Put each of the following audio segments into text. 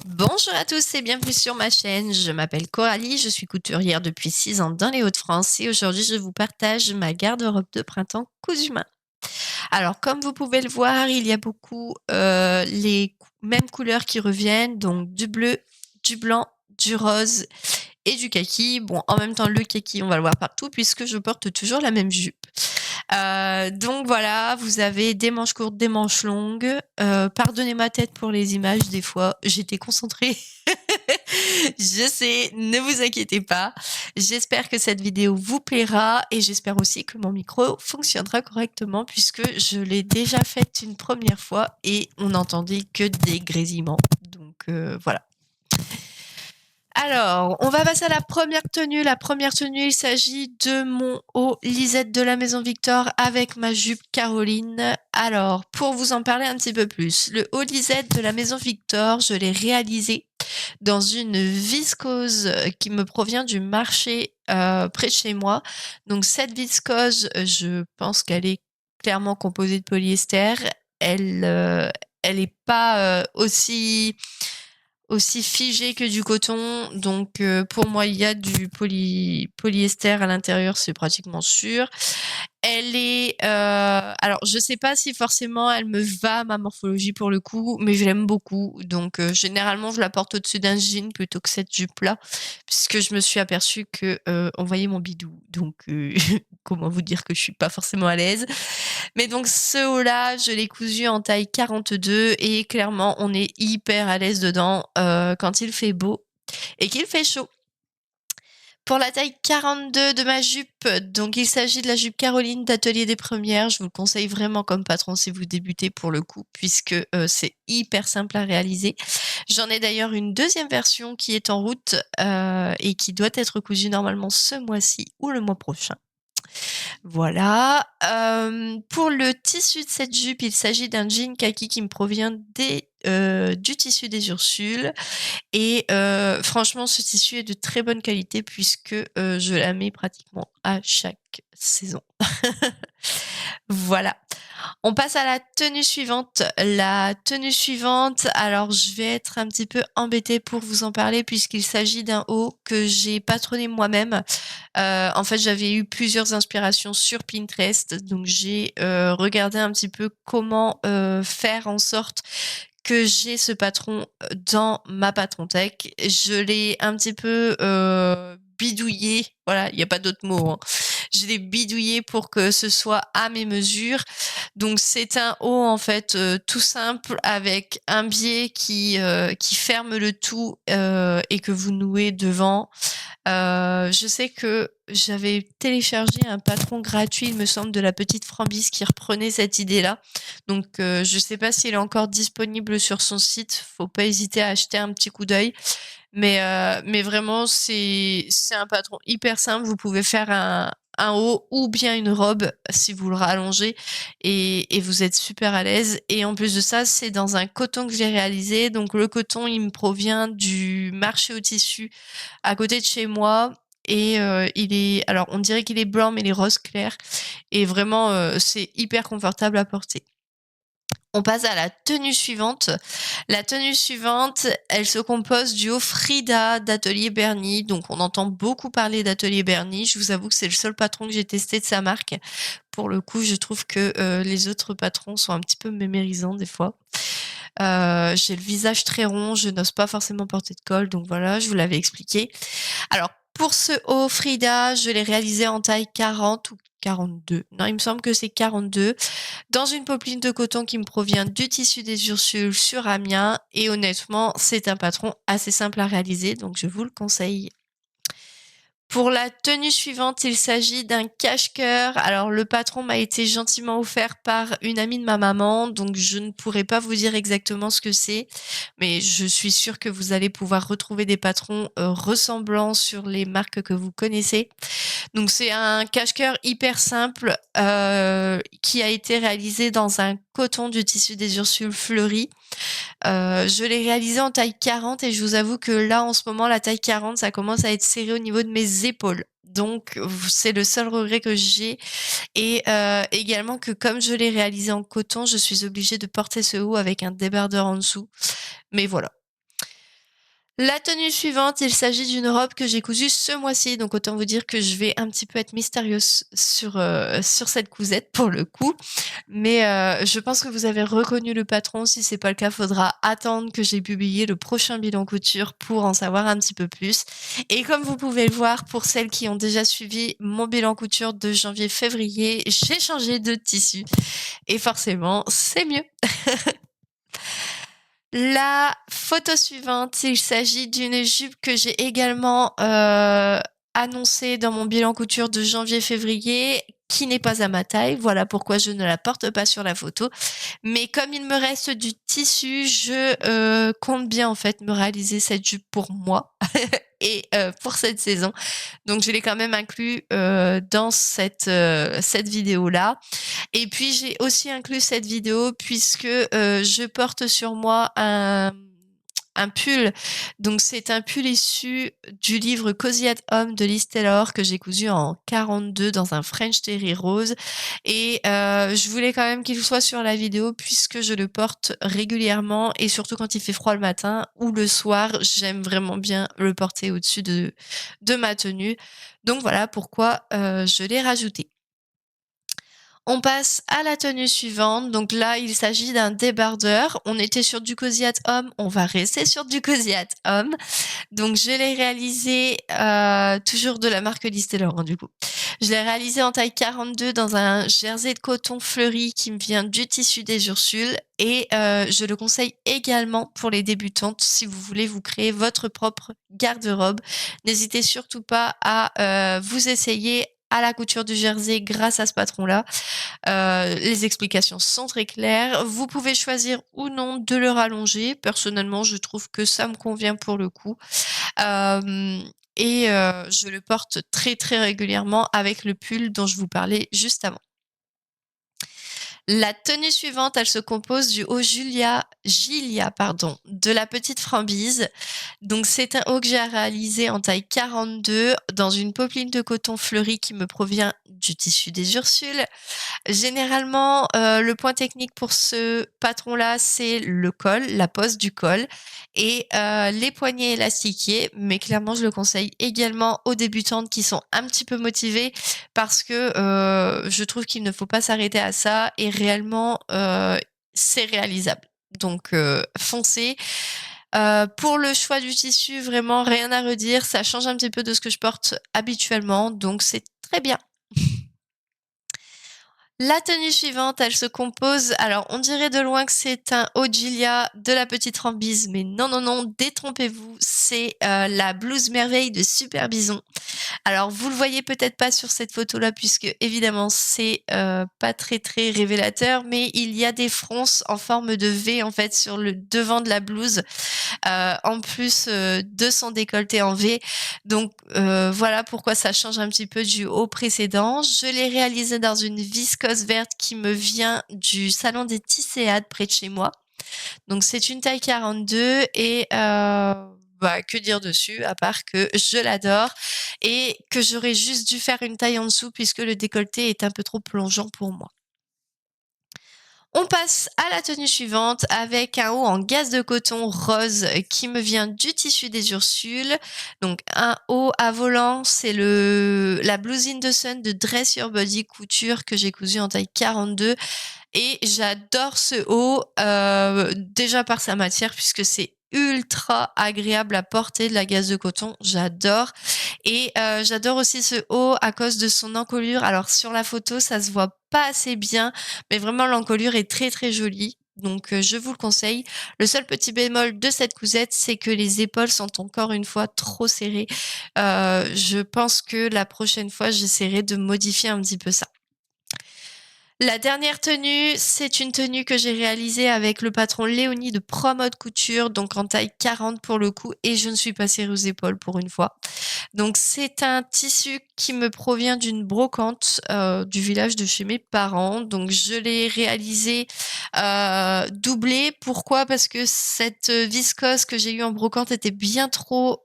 Bonjour à tous et bienvenue sur ma chaîne. Je m'appelle Coralie, je suis couturière depuis 6 ans dans les Hauts-de-France et aujourd'hui je vous partage ma garde-robe de printemps cousu main. Alors comme vous pouvez le voir, il y a beaucoup les mêmes couleurs qui reviennent, donc du bleu, du blanc, du rose et du kaki. Bon, en même temps le kaki on va le voir partout puisque je porte toujours la même jupe. Donc voilà, vous avez des manches courtes, des manches longues. Pardonnez ma tête pour les images, des fois j'étais concentrée. Je sais, ne vous inquiétez pas. J'espère que cette vidéo vous plaira et j'espère aussi que mon micro fonctionnera correctement puisque je l'ai déjà faite une première fois et on n'entendait que des grésillements. Donc voilà. Alors, on va passer à la première tenue. La première tenue, il s'agit de mon haut Lisette de la Maison Victor avec ma jupe Caroline. Alors, pour vous en parler un petit peu plus, le haut Lisette de la Maison Victor, je l'ai réalisé dans une viscose qui me provient du marché près de chez moi. Donc cette viscose, je pense qu'elle est clairement composée de polyester. Elle, elle est pas aussi figé que du coton. Donc pour moi, il y a du polyester à l'intérieur, c'est pratiquement sûr. Elle est, alors je sais pas si forcément elle me va à ma morphologie pour le coup, mais je l'aime beaucoup. Donc généralement, je la porte au-dessus d'un jean plutôt que cette jupe-là, puisque je me suis aperçue que on voyait mon bidou. Donc comment vous dire que je suis pas forcément à l'aise. Mais donc ce haut-là, je l'ai cousu en taille 42 et clairement, on est hyper à l'aise dedans quand il fait beau et qu'il fait chaud. Pour la taille 42 de ma jupe, donc il s'agit de la jupe Caroline d'Atelier des Premières. Je vous le conseille vraiment comme patron si vous débutez pour le coup, puisque c'est hyper simple à réaliser. J'en ai d'ailleurs une deuxième version qui est en route et qui doit être cousue normalement ce mois-ci ou le mois prochain. Voilà. Pour le tissu de cette jupe, il s'agit d'un jean kaki qui me provient du tissu des Ursules. Et franchement, ce tissu est de très bonne qualité puisque je la mets pratiquement à chaque saison. Voilà. On passe à la tenue suivante. La tenue suivante, alors je vais être un petit peu embêtée pour vous en parler puisqu'il s'agit d'un haut que j'ai patronné moi-même. En fait, j'avais eu plusieurs inspirations sur Pinterest, donc j'ai regardé un petit peu comment faire en sorte que j'ai ce patron dans ma patron tech. Je l'ai un petit peu bidouillé, voilà, il n'y a pas d'autre mot, hein. Je l'ai bidouillé pour que ce soit à mes mesures. Donc c'est un haut en fait tout simple avec un biais qui ferme le tout et que vous nouez devant. Je sais que j'avais téléchargé un patron gratuit, il me semble, de la petite Frambise qui reprenait cette idée-là. Donc, je sais pas s'il est encore disponible sur son site. Faut pas hésiter à acheter un petit coup d'œil. Mais vraiment, c'est un patron hyper simple. Vous pouvez faire un haut ou bien une robe si vous le rallongez et vous êtes super à l'aise. Et en plus de ça, c'est dans un coton que j'ai réalisé. Donc, le coton, il me provient du marché au tissu à côté de chez moi. Et il est, alors on dirait qu'il est blanc, mais il est rose clair. Et vraiment, c'est hyper confortable à porter. On passe à la tenue suivante. La tenue suivante, elle se compose du haut Frida d'Atelier Berny. Donc, on entend beaucoup parler d'Atelier Berny. Je vous avoue que c'est le seul patron que j'ai testé de sa marque. Pour le coup, je trouve que les autres patrons sont un petit peu mémérisants des fois. J'ai le visage très rond, je n'ose pas forcément porter de col, donc voilà, je vous l'avais expliqué. Alors, pour ce haut Frida, je l'ai réalisé en taille 40 ou 42. Non, il me semble que c'est 42. Dans une popeline de coton qui me provient du tissu des Ursules sur Amiens. Et honnêtement, c'est un patron assez simple à réaliser, donc je vous le conseille. Pour la tenue suivante, il s'agit d'un cache-cœur. Alors, le patron m'a été gentiment offert par une amie de ma maman, donc je ne pourrais pas vous dire exactement ce que c'est, mais je suis sûre que vous allez pouvoir retrouver des patrons ressemblants sur les marques que vous connaissez. Donc, c'est un cache-cœur hyper simple qui a été réalisé dans un coton du tissu des Ursules fleuri. Je l'ai réalisé en taille 40 et je vous avoue que là, en ce moment, la taille 40, ça commence à être serré au niveau de mes épaules. Donc, c'est le seul regret que j'ai. Et également que comme je l'ai réalisé en coton, je suis obligée de porter ce haut avec un débardeur en dessous. Mais voilà. La tenue suivante, il s'agit d'une robe que j'ai cousue ce mois-ci, donc autant vous dire que je vais un petit peu être mystérieuse sur cette cousette pour le coup. Mais je pense que vous avez reconnu le patron. Si c'est pas le cas, faudra attendre que j'ai publié le prochain bilan couture pour en savoir un petit peu plus. Et comme vous pouvez le voir, pour celles qui ont déjà suivi mon bilan couture de janvier-février, j'ai changé de tissu. Et forcément, c'est mieux. La photo suivante, il s'agit d'une jupe que j'ai également annoncée dans mon bilan couture de janvier-février, qui n'est pas à ma taille. Voilà pourquoi je ne la porte pas sur la photo. Mais comme il me reste du tissu, je compte bien en fait me réaliser cette jupe pour moi et pour cette saison. Donc je l'ai quand même inclus dans cette vidéo-là. Et puis j'ai aussi inclus cette vidéo puisque je porte sur moi un pull. Donc c'est un pull issu du livre Cozy at Home de Liz Taylor que j'ai cousu en 42 dans un French Terry rose. Et je voulais quand même qu'il soit sur la vidéo puisque je le porte régulièrement et surtout quand il fait froid le matin ou le soir, j'aime vraiment bien le porter au-dessus de ma tenue. Donc voilà pourquoi je l'ai rajouté. On passe à la tenue suivante. Donc là, il s'agit d'un débardeur. On était sur du Cozy at Home. On va rester sur du Cozy at Home. Donc je l'ai réalisé toujours de la marque Liz Taylor, hein, du coup. Je l'ai réalisé en taille 42 dans un jersey de coton fleuri qui me vient du tissu des Ursules. Et je le conseille également pour les débutantes si vous voulez vous créer votre propre garde-robe. N'hésitez surtout pas à vous essayer à la couture du jersey grâce à ce patron-là. Les explications sont très claires. Vous pouvez choisir ou non de le rallonger. Personnellement, je trouve que ça me convient pour le coup. Et je le porte très très régulièrement avec le pull dont je vous parlais juste avant. La tenue suivante, elle se compose du haut Gilia pardon, de la petite Frambyse. Donc c'est un haut que j'ai réalisé en taille 42 dans une popeline de coton fleuri qui me provient du tissu des Ursules. Généralement, le point technique pour ce patron-là, c'est le col, la pose du col et les poignets élastiqués. Mais clairement, je le conseille également aux débutantes qui sont un petit peu motivées parce que je trouve qu'il ne faut pas s'arrêter à ça et réellement, c'est réalisable. Donc foncez. Pour le choix du tissu, vraiment rien à redire. Ça change un petit peu de ce que je porte habituellement, donc c'est très bien. La tenue suivante, elle se compose, alors on dirait de loin que c'est un haut Gilia de la petite Frambyse, mais non, non, non, détrompez-vous, c'est la blouse merveille de Super Bison. Alors vous le voyez peut-être pas sur cette photo-là, puisque évidemment c'est pas très très révélateur, mais il y a des fronces en forme de V en fait sur le devant de la blouse, en plus de son décolleté en V. Donc voilà pourquoi ça change un petit peu du haut précédent. Je l'ai réalisé dans une viscose verte qui me vient du salon des Tisséades près de chez moi. Donc c'est une taille 42 et bah, que dire dessus à part que je l'adore et que j'aurais juste dû faire une taille en dessous puisque le décolleté est un peu trop plongeant pour moi. On passe à la tenue suivante avec un haut en gaze de coton rose qui me vient du tissu des Ursules. Donc un haut à volant, c'est la blousine de Sun de Dress Your Body couture que j'ai cousu en taille 42. Et j'adore ce haut, déjà par sa matière puisque c'est ultra agréable à porter de la gaze de coton, j'adore. Et j'adore aussi ce haut à cause de son encolure. Alors sur la photo, ça se voit pas assez bien, mais vraiment l'encolure est très très jolie. Donc je vous le conseille. Le seul petit bémol de cette cousette, c'est que les épaules sont encore une fois trop serrées. Je pense que la prochaine fois, j'essaierai de modifier un petit peu ça. La dernière tenue, c'est une tenue que j'ai réalisée avec le patron Léonie de Promode Couture, donc en taille 40 pour le coup, et je ne suis pas serrée aux épaules pour une fois. Donc c'est un tissu qui me provient d'une brocante du village de chez mes parents. Donc je l'ai réalisé doublé. Pourquoi? Parce que cette viscose que j'ai eue en brocante était bien trop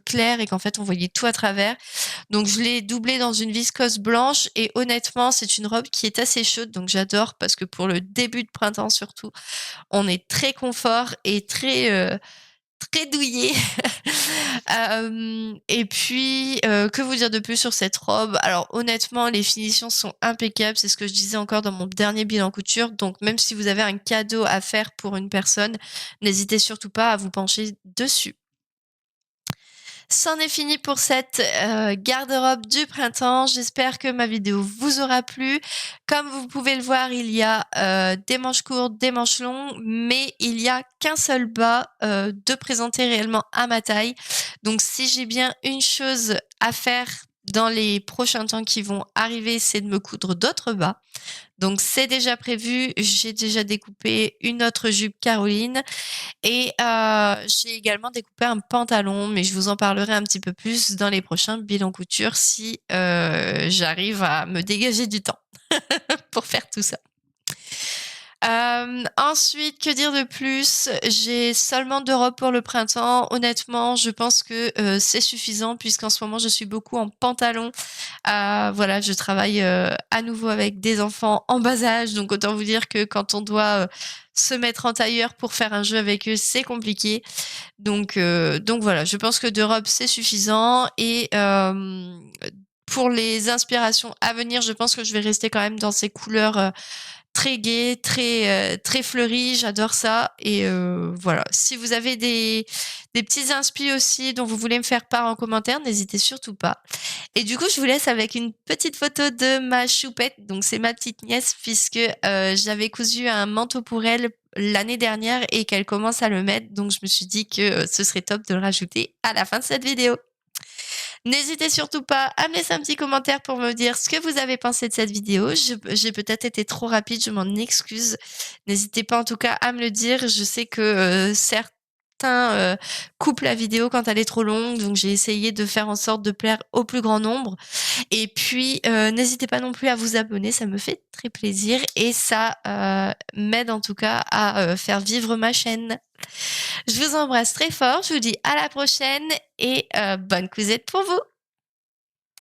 claire et qu'en fait on voyait tout à travers. Donc je l'ai doublé dans une viscose blanche et honnêtement c'est une robe qui est assez chaude donc j'adore parce que pour le début de printemps surtout on est très confort et très très douillée. Et puis, que vous dire de plus sur cette robe? Alors honnêtement, les finitions sont impeccables, c'est ce que je disais encore dans mon dernier bilan couture, donc même si vous avez un cadeau à faire pour une personne, n'hésitez surtout pas à vous pencher dessus. C'en est fini pour cette, garde-robe du printemps. J'espère que ma vidéo vous aura plu. Comme vous pouvez le voir, il y a, des manches courtes, des manches longues, mais il y a qu'un seul bas, de présenter réellement à ma taille. Donc si j'ai bien une chose à faire dans les prochains temps qui vont arriver, c'est de me coudre d'autres bas. Donc c'est déjà prévu, j'ai déjà découpé une autre jupe Caroline et j'ai également découpé un pantalon, mais je vous en parlerai un petit peu plus dans les prochains bilans couture si, j'arrive à me dégager du temps pour faire tout ça. Ensuite, que dire de plus? J'ai seulement 2 robes pour le printemps. Honnêtement, je pense que, c'est suffisant puisqu'en ce moment je suis beaucoup en pantalon. Voilà, je travaille, à nouveau avec des enfants en bas âge, donc autant vous dire que quand on doit, se mettre en tailleur pour faire un jeu avec eux, c'est compliqué. Donc voilà, je pense que 2 robes, c'est suffisant et pour les inspirations à venir, je pense que je vais rester quand même dans ces couleurs, très gaies, très fleuries, j'adore ça et voilà. Si vous avez des petits inspi aussi dont vous voulez me faire part en commentaire, n'hésitez surtout pas. Et du coup, je vous laisse avec une petite photo de ma choupette. Donc c'est ma petite nièce puisque, j'avais cousu un manteau pour elle l'année dernière et qu'elle commence à le mettre. Donc je me suis dit que, ce serait top de le rajouter à la fin de cette vidéo. N'hésitez surtout pas à me laisser un petit commentaire pour me dire ce que vous avez pensé de cette vidéo. J'ai peut-être été trop rapide, je m'en excuse. N'hésitez pas en tout cas à me le dire. Je sais que certains coupent la vidéo quand elle est trop longue, donc j'ai essayé de faire en sorte de plaire au plus grand nombre. Et puis, n'hésitez pas non plus à vous abonner, ça me fait très plaisir et ça m'aide en tout cas à faire vivre ma chaîne. Je vous embrasse très fort, je vous dis à la prochaine et bonne cousette pour vous.